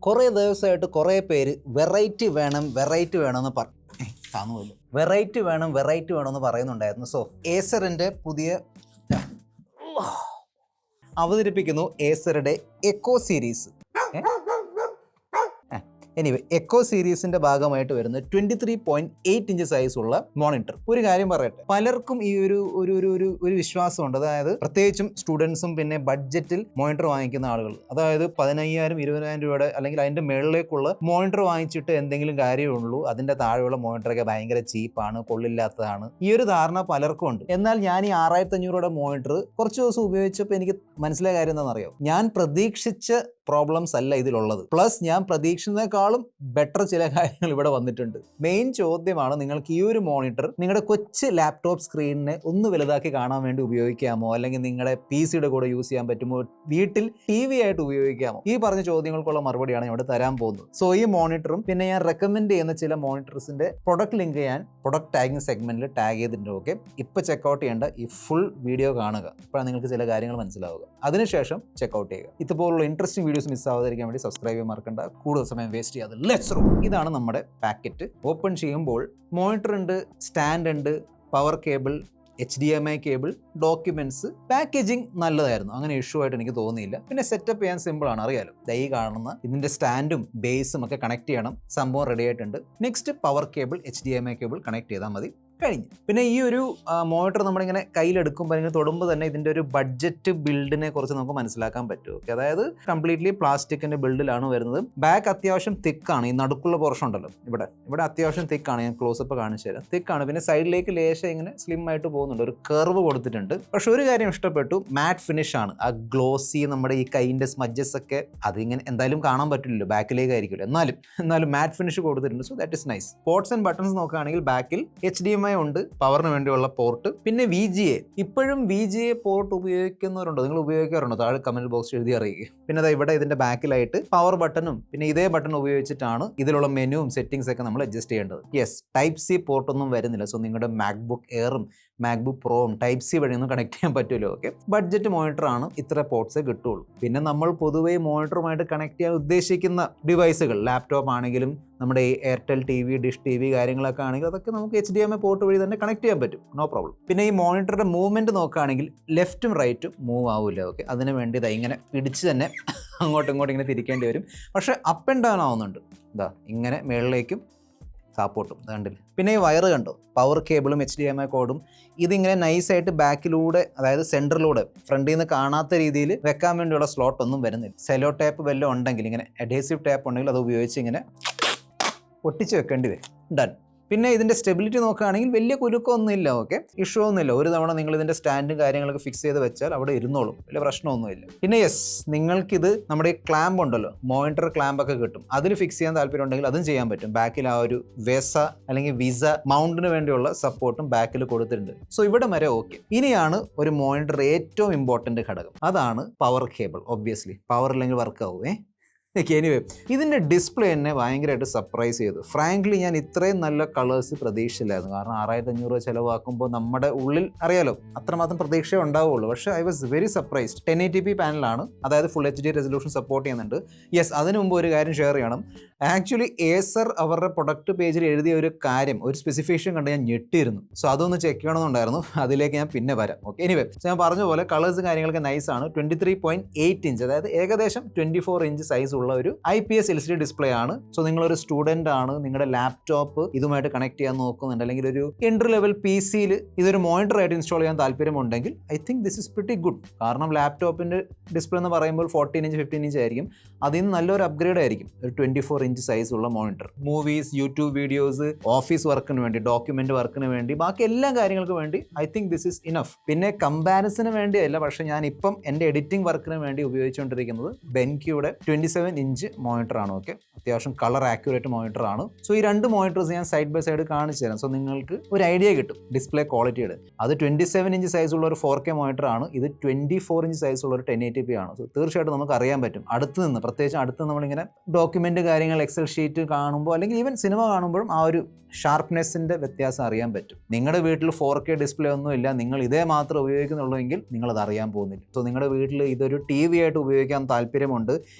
കുറേ ദിവസമായിട്ട് കുറേ പേര് വെറൈറ്റി വേണമെന്ന് കാണുമല്ലോ, വെറൈറ്റി വേണമെന്ന് പറയുന്നുണ്ടായിരുന്നു. സോ ഏസറിൻ്റെ പുതിയ അവതരിപ്പിക്കുന്നു ഏസറുടെ എക്കോ സീരീസ്. എനിവേ, എക്കോ സീരീസിന്റെ ഭാഗമായിട്ട് വരുന്ന 23.8 ഇഞ്ച് സൈസുള്ള മോണിറ്റർ. ഒരു കാര്യം പറയട്ടെ, പലർക്കും ഈ ഒരു വിശ്വാസമുണ്ട്. അതായത് പ്രത്യേകിച്ചും സ്റ്റുഡൻസും പിന്നെ ബഡ്ജറ്റിൽ മോണിറ്റർ വാങ്ങിക്കുന്ന ആളുകൾ, അതായത് 15,000-20,000 രൂപയുടെ അല്ലെങ്കിൽ അതിന്റെ മുകളിലേക്കുള്ള മോണിറ്റർ വാങ്ങിച്ചിട്ട് എന്തെങ്കിലും കാര്യമുള്ളൂ, അതിന്റെ താഴെയുള്ള മോണിറ്ററൊക്കെ ഭയങ്കര ചീപ്പാണ്, കൊള്ളില്ലാത്തതാണ്. ഈ ഒരു ധാരണ പലർക്കും ഉണ്ട്. എന്നാൽ ഞാൻ ഈ 6,500 രൂപയുടെ മോണിറ്റർ കുറച്ച് ദിവസം ഉപയോഗിച്ചപ്പോൾ എനിക്ക് മനസ്സിലായ കാര്യം എന്താണെന്നറിയോ? ഞാൻ പ്രതീക്ഷിച്ച പ്രോബ്ലംസ് അല്ല ഇതിലുള്ളത്. പ്ലസ് ഞാൻ പ്രതീക്ഷിച്ചതിനേക്കാളും ബെറ്റർ ചില കാര്യങ്ങൾ ഇവിടെ വന്നിട്ടുണ്ട്. മെയിൻ ചോദ്യമാണ്, നിങ്ങൾക്ക് ഈ ഒരു മോണിറ്റർ നിങ്ങളുടെ കൊച്ചു ലാപ്ടോപ്പ് സ്ക്രീനിനെ ഒന്ന് വലുതാക്കി കാണാൻ വേണ്ടി ഉപയോഗിക്കാമോ, അല്ലെങ്കിൽ നിങ്ങളുടെ PC-യുടെ കൂടെ യൂസ് ചെയ്യാൻ പറ്റുമോ, വീട്ടിൽ TV ആയിട്ട് ഉപയോഗിക്കാമോ? ഈ പറഞ്ഞ ചോദ്യങ്ങൾക്കുള്ള മറുപടിയാണ് ഞാൻ ഇവിടെ തരാൻ പോകുന്നത്. സോ ഈ മോണിറ്ററും പിന്നെ ഞാൻ റെക്കമെൻഡ് ചെയ്യുന്ന ചില മോണിറ്റർസിന്റെ പ്രൊഡക്റ്റ് ലിങ്ക് ഞാൻ പ്രൊഡക്റ്റ് ടാഗിങ് സെഗ്മെന്റിൽ ടാഗ് ചെയ്തിട്ടുണ്ട്. ഓക്കെ, ഇപ്പോൾ ചെക്കൗട്ട് ചെയ്യേണ്ട ഈ ഫുൾ വീഡിയോ കാണുക, അപ്പോഴാണ് നിങ്ങൾക്ക് ചില കാര്യങ്ങൾ മനസ്സിലാവുക. അതിനുശേഷം ചെക്കൗട്ട് ചെയ്യുക. ഇതുപോലുള്ള ഇൻട്രസ്റ്റിംഗ് വീഡിയോസ് മിസ്സാവാതിരിക്കാൻ വേണ്ടി സബ്സ്ക്രൈബ് ചെയ്യാൻ മറക്കണ്ട. കൂടുതൽ സമയം വേസ്റ്റ് ചെയ്യാതെ ലെറ്റ്സ് റോ. ഇതാണ് നമ്മുടെ പാക്കറ്റ്. ഓപ്പൺ ചെയ്യുമ്പോൾ മോണിറ്റർ ഉണ്ട്, സ്റ്റാൻഡ് ഉണ്ട്, power cable, HDMI cable, documents. Packaging നല്ലതായിരുന്നു, അങ്ങനെ ഇഷ്യൂ ആയിട്ട് എനിക്ക് തോന്നിയില്ല. പിന്നെ സെറ്റപ്പ് ചെയ്യാൻ സിമ്പിൾ ആണ്, അറിയാലോ. ഈ കാണുന്ന ഇതിന്റെ സ്റ്റാൻഡും ബേസും ഒക്കെ കണക്ട് ചെയ്യണം, സംഭവം റെഡി ആയിട്ടുണ്ട്. Next power cable, HDMI cable connect ചെയ്താൽ മതി, കഴിഞ്ഞു. പിന്നെ ഈ ഒരു മോണിറ്റർ നമ്മളിങ്ങനെ കയ്യിലെടുക്കുമ്പോൾ അല്ലെങ്കിൽ തൊടുമ്പോൾ തന്നെ ഇതിൻ്റെ ഒരു ബഡ്ജറ്റ് ബിൽഡിനെ കുറിച്ച് നമുക്ക് മനസ്സിലാക്കാൻ പറ്റും. ഓക്കെ, അതായത് കംപ്ലീറ്റ്ലി പ്ലാസ്റ്റിക്കിൻ്റെ ബിൽഡിലാണ് വരുന്നത്. ബാക്ക് അത്യാവശ്യം തിക്കാണ്. ഈ നടുക്കുള്ള പോർഷൻ ഉണ്ടല്ലോ, ഇവിടെ അത്യാവശ്യം തിക്കാണ്. ഞാൻ ക്ലോസപ്പ് കാണിച്ചു തരാം. തിക്കാണ്. പിന്നെ സൈഡിലേക്ക് ലേശം ഇങ്ങനെ സ്ലിം ആയിട്ട് പോകുന്നുണ്ട്, ഒരു കർവ് കൊടുത്തിട്ടുണ്ട്. പക്ഷെ ഒരു കാര്യം ഇഷ്ടപ്പെട്ടു, മാറ്റ് ഫിനിഷ് ആണ്. ആ ഗ്ലോസി നമ്മുടെ ഈ കൈൻ്റെ സ്മഡ്ജസ് ഒക്കെ അതിങ്ങനെ എന്തായാലും കാണാൻ പറ്റില്ലല്ലോ, ബാക്കിലേക്ക് ആയിരിക്കുമല്ലോ. എന്നാലും മാറ്റ് ഫിനിഷ് കൊടുത്തിട്ടുണ്ട്. So that is nice. Ports and buttons നോക്കുകയാണെങ്കിൽ ബാക്കിൽ HDMI ഉണ്ട്, പവറിന് വേണ്ടിയുള്ള പോർട്ട്, പിന്നെ VGA. ഇപ്പോഴും VGA പോർട്ട് ഉപയോഗിക്കുന്നവരുണ്ടോ? നിങ്ങൾ ഉപയോഗിക്കാറുണ്ടോ? താഴെ കമന്റ് ബോക്സ് എഴുതി അറിയിക്കുക. പിന്നെ അതാ ഇവിടെ ഇതിന്റെ ബാക്കിലായിട്ട് പവർ ബട്ടണും പിന്നെ ഇതേ ബട്ടൺ ഉപയോഗിച്ചിട്ടാണ് ഇതിലുള്ള മെനുവും സെറ്റിംഗ്സ് ഒക്കെ നമ്മൾ അഡ്ജസ്റ്റ് ചെയ്യേണ്ടത്. യെസ്, Type-C പോർട്ടൊന്നും വരുന്നില്ല. സോ നിങ്ങളുടെ MacBook Airഉം MacBook Proയും Type-C വഴിയൊന്നും കണക്ട് ചെയ്യാൻ പറ്റുമല്ലോ. ഓക്കെ, ബഡ്ജറ്റ് മോണിറ്റർ ആണ്, ഇത്ര പോർട്ട്സേ കിട്ടുള്ളൂ. പിന്നെ നമ്മൾ പൊതുവേ മോണിറ്ററുമായിട്ട് കണക്ട് ചെയ്യാൻ ഉദ്ദേശിക്കുന്ന ഡിവൈസുകൾ, ലാപ്ടോപ്പ് ആണെങ്കിലും നമ്മുടെ ഈ എയർടെൽ TV, ഡിഷ് TV കാര്യങ്ങളൊക്കെ ആണെങ്കിൽ അതൊക്കെ നമുക്ക് HDMI പോർട്ട് വഴി തന്നെ കണക്ട് ചെയ്യാൻ പറ്റും, നോ പ്രോബ്ലം. പിന്നെ ഈ മോണിറ്ററുടെ മൂവ്മെന്റ് നോക്കുകയാണെങ്കിൽ ലെഫ്റ്റും റൈറ്റും മൂവ് ആവില്ല. ഓക്കെ, അതിന് വേണ്ടി ഇതാ ഇങ്ങനെ പിടിച്ച് തന്നെ അങ്ങോട്ടും ഇങ്ങോട്ടും ഇങ്ങനെ തിരിക്കേണ്ടി വരും. പക്ഷേ അപ്പ് ആൻഡ് ഡൗൺ ആവുന്നുണ്ട്. ഇതാ ഇങ്ങനെ മേളിലേക്കും സപ്പോർട്ടും കണ്ടില്ല. പിന്നെ ഈ വയറ് കണ്ടോ, പവർ കേബിളും HDMI കോഡും. ഇതിങ്ങനെ നൈസായിട്ട് ബാക്കിലൂടെ, അതായത് സെൻറ്ററിലൂടെ ഫ്രണ്ടിൽ നിന്ന് കാണാത്ത രീതിയിൽ വെക്കാൻ വേണ്ടിയുള്ള സ്ലോട്ട് ഒന്നും വരുന്നില്ല. സെലോ ടേപ്പ് വല്ലതും ഉണ്ടെങ്കിൽ, ഇങ്ങനെ അഡ്ഹേസീവ് ടേപ്പ് ഉണ്ടെങ്കിൽ അത് ഉപയോഗിച്ച് ഇങ്ങനെ ഒട്ടിച്ച് വെക്കേണ്ടി വരും. ഡൺ. പിന്നെ ഇതിൻ്റെ സ്റ്റെബിലിറ്റി നോക്കുകയാണെങ്കിൽ വലിയ കുലുക്കമൊന്നുമില്ല. ഓക്കെ, ഇഷ്യൂ ഒന്നുമില്ല. ഒരു തവണ നിങ്ങൾ ഇതിൻ്റെ സ്റ്റാൻഡും കാര്യങ്ങളൊക്കെ ഫിക്സ് ചെയ്ത് വെച്ചാൽ അവിടെ ഇരുന്നോളും, വലിയ പ്രശ്നമൊന്നുമില്ല. പിന്നെ യെസ്, നിങ്ങൾക്കിത് നമ്മുടെ ഈ ക്ലാമ്പ് ഉണ്ടല്ലോ, മോണിറ്റർ ക്ലാമ്പൊക്കെ കിട്ടും, അതിൽ ഫിക്സ് ചെയ്യാൻ താല്പര്യം ഉണ്ടെങ്കിൽ അതും ചെയ്യാൻ പറ്റും. ബാക്കിൽ ആ ഒരു വെസ അല്ലെങ്കിൽ വിസ മൗണ്ടിന് വേണ്ടിയുള്ള സപ്പോർട്ടും ബാക്കിൽ കൊടുത്തിട്ടുണ്ട്. സോ ഇവിടെ വരെ ഓക്കെ. ഇനിയാണ് ഒരു മോണിറ്റർ ഏറ്റവും ഇമ്പോർട്ടൻ്റ് ഘടകം, അതാണ് പവർ കേബിൾ. ഒബ്വിയസ്ലി പവർ ഇല്ലെങ്കിൽ വർക്ക് ആവുമേ. എനിവേ, ഇതിൻ്റെ ഡിസ്പ്ലേ എന്നെ ഭയങ്കരമായിട്ട് സർപ്രൈസ് ചെയ്തു. ഫ്രാങ്ക്ലി ഞാൻ ഇത്രയും നല്ല കളേഴ്സ് പ്രതീക്ഷിച്ചില്ലായിരുന്നു. കാരണം 6,500 രൂപ ചിലവാക്കുമ്പോൾ നമ്മുടെ ഉള്ളിൽ അറിയാലോ അത്രമാത്രം പ്രതീക്ഷ ഉണ്ടാവുള്ളൂ. പക്ഷേ I was very surprised. 1080p പാനലാണ്, അതായത് ഫുൾ HD റെസൊല്യൂഷൻ സപ്പോർട്ട് ചെയ്യുന്നുണ്ട്. യെസ്, അതിനു മുമ്പ് ഒരു കാര്യം ഷെയർ ചെയ്യണം. ആക്ച്വലി ഏസർ അവരുടെ പ്രൊഡക്റ്റ് പേജിൽ എഴുതിയ ഒരു കാര്യം, ഒരു സ്പെസിഫിക്കേഷൻ കണ്ട് ഞാൻ ഞെട്ടിയിരുന്നു. സോ അതൊന്ന് ചെക്ക് ചെയ്യണമെന്നുണ്ടായിരുന്നു, അതിലേക്ക് ഞാൻ പിന്നെ വരാം. ഓക്കെ, എനിവേ, ഞാൻ പറഞ്ഞ പോലെ കളേഴ്സ് കാര്യങ്ങളൊക്കെ നൈസാണ്. 23.8 ഇഞ്ച്, അതായത് ഏകദേശം 24 ഇഞ്ച് സൈസ് ഉള്ള ഒരു IPS LCD ഡിസ്പ്ലേ ആണ്. സോ നിങ്ങളൊരു സ്റ്റുഡൻ്റ് ആണ്, നിങ്ങളുടെ ലാപ്ടോപ്പ് ഇതുമായിട്ട് കണക്ട് ചെയ്യാൻ നോക്കുന്നുണ്ട്, അല്ലെങ്കിൽ ഒരു എൻട്രി ലെവൽ PC-യിൽ ഇതൊരു മോണിറ്റർ ആയിട്ട് ഇൻസ്റ്റാൾ ചെയ്യാൻ താല്പര്യമുണ്ടെങ്കിൽ I think this is pretty good. കാരണം ലാപ്ടോപ്പിൻ്റെ ഡിസ്പ്ലേ എന്ന് പറയുമ്പോൾ 14 ഇഞ്ച് 15 ഇഞ്ച് ആയിരിക്കും. അതിൽ നിന്ന് നല്ലൊരു അപ്ഗ്രേഡ് ആയിരിക്കും ഒരു 24 ഇഞ്ച് സൈസ് ഉള്ള monitor. Movies, YouTube videos, office വർക്കിന് വേണ്ടി, ഡോക്യുമെന്റ് വർക്കിന് വേണ്ടി, ബാക്കി എല്ലാ കാര്യങ്ങൾക്കും വേണ്ടി I think this is enough. പിന്നെ കമ്പാരിസന് വേണ്ടിയല്ല, പക്ഷേ ഞാൻ ഇപ്പം എൻ്റെ എഡിറ്റിംഗ് വർക്കിന് വേണ്ടി ഉപയോഗിച്ചുകൊണ്ടിരിക്കുന്നത് ബെൻക്യൂടെ 27 ഇഞ്ച് മോണിറ്റർ ആണ്. ഓക്കെ, അത്യാവശ്യം കളർ ആക്യുറേറ്റ് മോണിറ്റർ ആണ്. സോ ഈ രണ്ട് മോണിറ്റേഴ്സ് ഞാൻ സൈഡ് ബൈ സൈഡ് കാണിച്ചു തരാം. സോ നിങ്ങൾക്ക് ഒരു ഐഡിയ കിട്ടും ഡിസ്പ്ലേ ക്വാളിറ്റിയുടെ. അത് 27 ഇഞ്ച് സൈസ് ഉള്ള ഒരു 4K മോണിറ്റർ ആണ്, ഇത് 24 ഇഞ്ച് സൈസ് ഉള്ള ഒരു 1080p ആണ്. സോ തീർച്ചയായിട്ടും നമുക്ക് അറിയാൻ പറ്റും അടുത്ത് നിന്ന്, പ്രത്യേകിച്ച് അടുത്ത് നമ്മളിങ്ങനെ ഡോക്യുമെന്റ് കാര്യങ്ങൾ, എക്സൽ ഷീറ്റ് കാണുമ്പോൾ അല്ലെങ്കിൽ ഈവൻ സിനിമ കാണുമ്പോഴും ആ ഒരു ഷാർപ്നെസ്സിൻ്റെ വ്യത്യാസം അറിയാൻ പറ്റും. നിങ്ങളുടെ വീട്ടിൽ 4K ഡിസ്പ്ലേ ഒന്നുമില്ല, നിങ്ങൾ ഇതേ മാത്രം ഉപയോഗിക്കുന്നുള്ളൂ എങ്കിൽ നിങ്ങളത് അറിയാൻ പോകുന്നില്ല. സോ നിങ്ങളുടെ വീട്ടിൽ ഇതൊരു TV ആയിട്ട് ഉപയോഗിക്കാൻ താല്പര്യമുണ്ട്,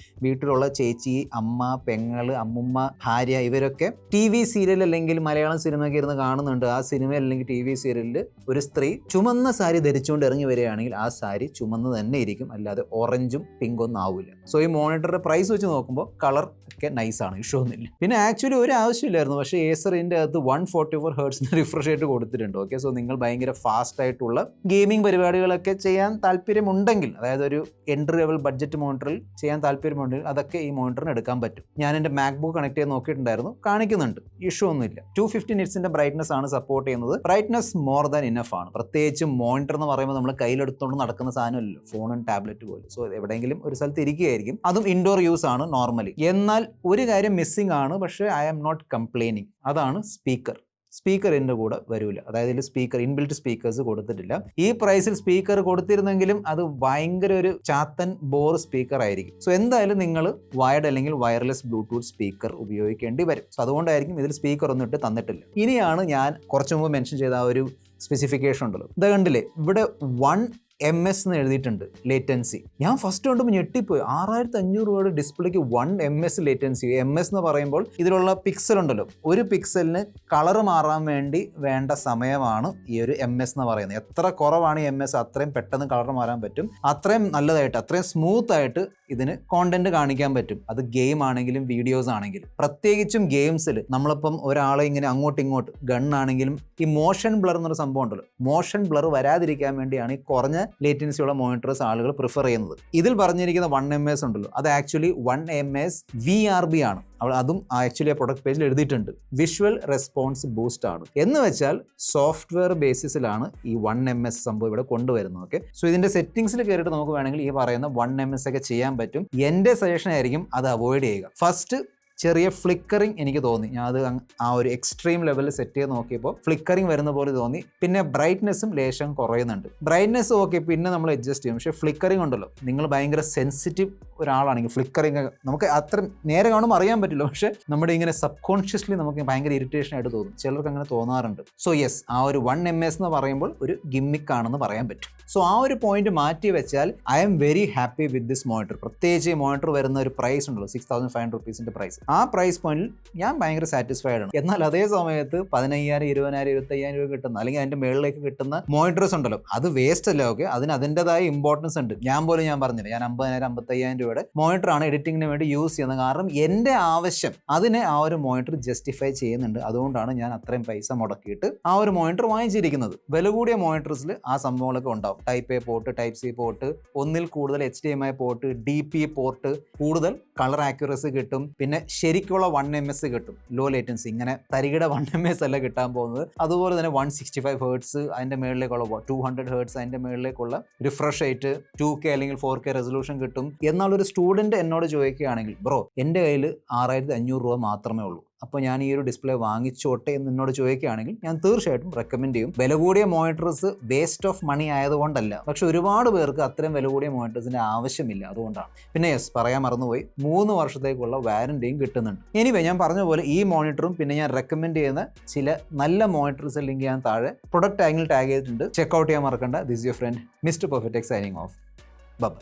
വീട്ടിലുള്ള വീട്ടിലുള്ള ചേച്ചി, അമ്മ, പെങ്ങള്, അമ്മുമ്മ, ഭാര്യ ഇവരൊക്കെ TV സീരിയൽ അല്ലെങ്കിൽ മലയാളം സിനിമയൊക്കെ ഇരുന്ന് കാണുന്നുണ്ട്. ആ സിനിമ അല്ലെങ്കിൽ TV സീരിയലിൽ ഒരു സ്ത്രീ ചുമന്ന സാരി ധരിച്ചുകൊണ്ട് ഇറങ്ങി വരികയാണെങ്കിൽ ആ സാരി ചുമന്ന് തന്നെ ഇരിക്കും, അല്ലാതെ ഓറഞ്ചും പിങ്കൊന്നും ആവില്ല. സോ ഈ മോണിറ്ററുടെ പ്രൈസ് വെച്ച് നോക്കുമ്പോൾ കളർ ഒക്കെ നൈസാണ്, ഇഷ്യൂ ഒന്നുമില്ല. പിന്നെ ആക്ച്വലി ഒരു ആവശ്യമില്ലായിരുന്നു, പക്ഷേ Acer ഇതിൻ്റെ അകത്ത് 144 ഹെർട്സിന് റിഫ്രഷ് റേറ്റ് കൊടുത്തിട്ടുണ്ട്. ഓക്കെ, സോ നിങ്ങൾ ഭയങ്കര ഫാസ്റ്റ് ആയിട്ടുള്ള ഗെയിമിംഗ് പരിപാടികളൊക്കെ ചെയ്യാൻ താല്പര്യമുണ്ടെങ്കിൽ, അതായത് ഒരു എൻട്രി ലെവൽ ബഡ്ജറ്റ് മോണിറ്ററിൽ ചെയ്യാൻ താല്പര്യമുണ്ടെങ്കിൽ അതൊക്കെ ഈ മോണിറ്ററിന് എടുക്കാൻ പറ്റും. ഞാൻ എൻ്റെ മാക്ബുക്ക് കണക്ട് ചെയ്ത് നോക്കിയിട്ടുണ്ടായിരുന്നു, കാണിക്കുന്നുണ്ട്, ഇഷ്യൂ ഒന്നുമില്ല. 250 നിറ്റ്സിന്റെ ബ്രൈറ്റ്നസ് ആണ് സപ്പോർട്ട് ചെയ്യുന്നത്. ബ്രൈറ്റ്നസ് മോർ ദാൻ ഇനഫ് ആണ്. പ്രത്യേകിച്ച് മോണിറ്റർ എന്ന് പറയുമ്പോൾ നമ്മൾ കയ്യിലെടുത്തുകൊണ്ട് നടക്കുന്ന സാധനമല്ലല്ലോ, ഫോണും ടാബ്ലറ്റ് പോലെ. സോ എവിടെയെങ്കിലും ഒരു സ്ഥലത്ത് ഇരിക്കുകയായിരിക്കും. അതും ഇൻഡോർ യൂസ് ആണ് നോർമലി. എന്നാൽ ഒരു കാര്യം മിസ്സിംഗ് ആണ്, പക്ഷേ ഐ ആം നോട്ട് കംപ്ലൈനിങ്. അതാണ് സ്പീക്കർ ഇതിൻ്റെ കൂടെ വരൂല. അതായത് ഇതിൽ സ്പീക്കർ ഇൻബിൽറ്റ് സ്പീക്കേഴ്സ് കൊടുത്തിട്ടില്ല. ഈ പ്രൈസിൽ സ്പീക്കർ കൊടുത്തിരുന്നെങ്കിലും അത് ഭയങ്കര ഒരു ചാത്തൻ ബോർ സ്പീക്കർ ആയിരിക്കും. സോ എന്തായാലും നിങ്ങൾ വയർഡ് അല്ലെങ്കിൽ വയർലെസ് ബ്ലൂടൂത്ത് സ്പീക്കർ ഉപയോഗിക്കേണ്ടി വരും. സോ അതുകൊണ്ടായിരിക്കും ഇതിൽ സ്പീക്കർ ഒന്നും ഇട്ട് തന്നിട്ടില്ല. ഇനിയാണ് ഞാൻ കുറച്ചു മുമ്പ് മെൻഷൻ ചെയ്ത ആ ഒരു സ്പെസിഫിക്കേഷൻ ഉണ്ടല്ലോ, ഇത് കണ്ടില്ലേ, ഇവിടെ 1 MS എന്ന് എഴുതിയിട്ടുണ്ട് ലേറ്റൻസി. ഞാൻ ഫസ്റ്റ് കണ്ടുമ്പോൾ ഞെട്ടിപ്പോയി. 6500 രൂപയുടെ ഡിസ്പ്ലേക്ക് 1 MS ലേറ്റൻസി. MS എന്ന് പറയുമ്പോൾ ഇതിലുള്ള പിക്സൽ ഉണ്ടല്ലോ, ഒരു പിക്സലിന് കളർ മാറാൻ വേണ്ടി വേണ്ട സമയമാണ് ഈ ഒരു MS എന്ന് പറയുന്നത്. എത്ര കുറവാണ് ഈ MS, അത്രയും പെട്ടെന്ന് കളർ മാറാൻ പറ്റും, അത്രയും നല്ലതായിട്ട്, അത്രയും സ്മൂത്ത് ആയിട്ട് ഇതിന് കോണ്ടന്റ് കാണിക്കാൻ പറ്റും. അത് ഗെയിം ആണെങ്കിലും വീഡിയോസ് ആണെങ്കിലും. പ്രത്യേകിച്ചും ഗെയിംസിൽ നമ്മളിപ്പം ഒരാളെ ഇങ്ങനെ അങ്ങോട്ടും ഇങ്ങോട്ട് ഗണ്ണാണെങ്കിലും ഈ മോഷൻ ബ്ലർ എന്നൊരു സംഭവം ഉണ്ടല്ലോ, മോഷൻ ബ്ലർ വരാതിരിക്കാൻ വേണ്ടിയാണ് ഈ കുറഞ്ഞ ലേറ്റൻസിയുള്ള മോണിറ്റേഴ്സ് ആളുകൾ പ്രിഫർ ചെയ്യുന്നത്. ഇതിൽ പറഞ്ഞിരിക്കുന്ന 1 MS ഉണ്ടല്ലോ, അത് ആക്ച്വലി 1 MS VRB ആണ്. അതും ആക്ച്വലി ആ പ്രൊഡക്റ്റ് പേജിൽ എഴുതിയിട്ടുണ്ട്. വിഷ്വൽ റെസ്പോൺസ് ബൂസ്റ്റ് ആണ്. എന്ന് വെച്ചാൽ സോഫ്റ്റ്വെയർ ബേസിസിലാണ് ഈ 1 MS സംഭവം ഇവിടെ കൊണ്ടുവരുന്നത്. ഓക്കെ, സോ ഇതിന്റെ സെറ്റിംഗ്സിൽ കയറിയിട്ട് നമുക്ക് വേണമെങ്കിൽ ഈ പറയുന്ന 1 MS ഒക്കെ ചെയ്യാൻ പറ്റും. എൻ്റെ സജഷൻ ആയിരിക്കും അത് അവോയ്ഡ് ചെയ്യുക. ഫസ്റ്റ് ചെറിയ ഫ്ലിക്കറിങ് എനിക്ക് തോന്നി. ഞാൻ അത് ആ ഒരു എക്സ്ട്രീം ലെവലിൽ സെറ്റ് ചെയ്ത് നോക്കിയപ്പോൾ ഫ്ലിക്കറിങ് വരുന്ന പോലെ തോന്നി. പിന്നെ ബ്രൈറ്റ്നെസ്സും ലേശം കുറയുന്നുണ്ട്. ബ്രൈറ്റ്നെസ് ഓക്കെ, പിന്നെ നമ്മൾ അഡ്ജസ്റ്റ് ചെയ്യും. പക്ഷേ ഫ്ലിക്കറിങ് ഉണ്ടല്ലോ, നിങ്ങൾ ഭയങ്കര സെൻസിറ്റീവ് ഒരാളാണെങ്കിൽ ഫ്ലിക്കറിങ് നമുക്ക് അത്ര നേരെ കാണുമ്പോൾ അറിയാൻ പറ്റില്ല, പക്ഷേ നമ്മുടെ ഇങ്ങനെ സബ് കോൺഷ്യസ്ലി നമുക്ക് ഭയങ്കര ഇറിറ്റേഷൻ ആയിട്ട് തോന്നും. ചിലർക്ക് അങ്ങനെ തോന്നാറുണ്ട്. സോ യെസ്, ആ ഒരു 1 MS എന്ന് പറയുമ്പോൾ ഒരു ഗിമ്മിക് ആണെന്ന് പറയാൻ പറ്റും. സോ ആ ഒരു പോയിന്റ് മാറ്റി വെച്ചാൽ I am very happy with this monitor. പ്രത്യേകിച്ച് ഈ മോണിറ്റർ വരുന്ന ഒരു പ്രൈസ് ഉണ്ടല്ലോ, 6500 rupees പ്രൈസ്. ആ പ്രൈസ് പോയിന്റിൽ ഞാൻ ഭയങ്കര സാറ്റിസ്ഫൈഡ് ആണ്. എന്നാൽ അതേ സമയത്ത് 10000, 20000, 25000 രൂപ കിട്ടുന്ന അല്ലെങ്കിൽ അതിന്റെ മേളിലേക്ക് കിട്ടുന്ന മോണിറ്റേഴ്സ് ഉണ്ടല്ലോ, അത് വേസ്റ്റ് അല്ല. ഓക്കെ, അതിന് അതിൻ്റെതായ ഇമ്പോർട്ടൻസ് ഉണ്ട്. ഞാൻ പറഞ്ഞില്ല, ഞാൻ 50000, 55000 രൂപയുടെ മോണിറ്ററാണ് എഡിറ്റിങ്ങിന് വേണ്ടി യൂസ് ചെയ്യുന്നത്. കാരണം എൻ്റെ ആവശ്യം അതിനെ ആ ഒരു മോണിറ്റർ ജസ്റ്റിഫൈ ചെയ്യുന്നുണ്ട്. അതുകൊണ്ടാണ് ഞാൻ അത്രയും പൈസ മുടക്കിയിട്ട് ആ ഒരു മോണിറ്റർ വാങ്ങിച്ചിരിക്കുന്നത്. വില കൂടിയ മോണിറ്റേഴ്സിൽ ആ സംഭവങ്ങളൊക്കെ ഉണ്ടാവും. Type A port, Type C port, ഒന്നിൽ കൂടുതൽ HDMI പോർട്ട്, DP പോർട്ട്, കൂടുതൽ കളർ ആക്യുറസി കിട്ടും. പിന്നെ ശരിക്കുള്ള 1 MS കിട്ടും, ലോ ലേറ്റൻസി. ഇങ്ങനെ തരികിട 1 MS അല്ല കിട്ടാൻ പോകുന്നത്. അതുപോലെ തന്നെ 165 Hz, അതിൻ്റെ മേളിലേക്കുള്ള 200 Hz, അതിൻ്റെ മേളിലേക്കുള്ള റിഫ്രഷ് റേറ്റ്, 2K അല്ലെങ്കിൽ 4K റെസൊല്യൂഷൻ കിട്ടും. എന്നാൽ ഒരു സ്റ്റുഡൻറ്റ് എന്നോട് ചോദിക്കുകയാണെങ്കിൽ, ബ്രോ എൻ്റെ കയ്യിൽ 6500 രൂപ മാത്രമേ ഉള്ളൂ, അപ്പോൾ ഞാൻ ഈ ഒരു ഡിസ്പ്ലേ വാങ്ങിച്ചോട്ടെ എന്ന് എന്നോട് ചോദിക്കുകയാണെങ്കിൽ ഞാൻ തീർച്ചയായിട്ടും റെക്കമെൻഡ് ചെയ്യും. വില കൂടിയ മോണിറ്റേഴ്സ് വേസ്റ്റ് ഓഫ് മണി ആയതുകൊണ്ടല്ല, പക്ഷെ ഒരുപാട് പേർക്ക് അത്രയും വില കൂടിയ മോണിറ്റേഴ്സിൻ്റെ ആവശ്യമില്ല, അതുകൊണ്ടാണ്. പിന്നെ യെസ്, പറയാൻ മറന്നുപോയി, 3 വർഷത്തേക്കുള്ള വാറൻറ്റിയും കിട്ടുന്നുണ്ട്. എനിവേ, ഞാൻ പറഞ്ഞ പോലെ ഈ മോണിറ്ററും പിന്നെ ഞാൻ റെക്കമെൻഡ് ചെയ്യുന്ന ചില നല്ല മോണിറ്റേഴ്സ് ലിങ്ക് ഞാൻ താഴെ പ്രൊഡക്റ്റ് ടാഗിൽ ടാഗ് ചെയ്തിട്ടുണ്ട്. ചെക്കൗട്ട് ചെയ്യാൻ മറക്കണ്ട. This your friend mister perfect tech signing off. By.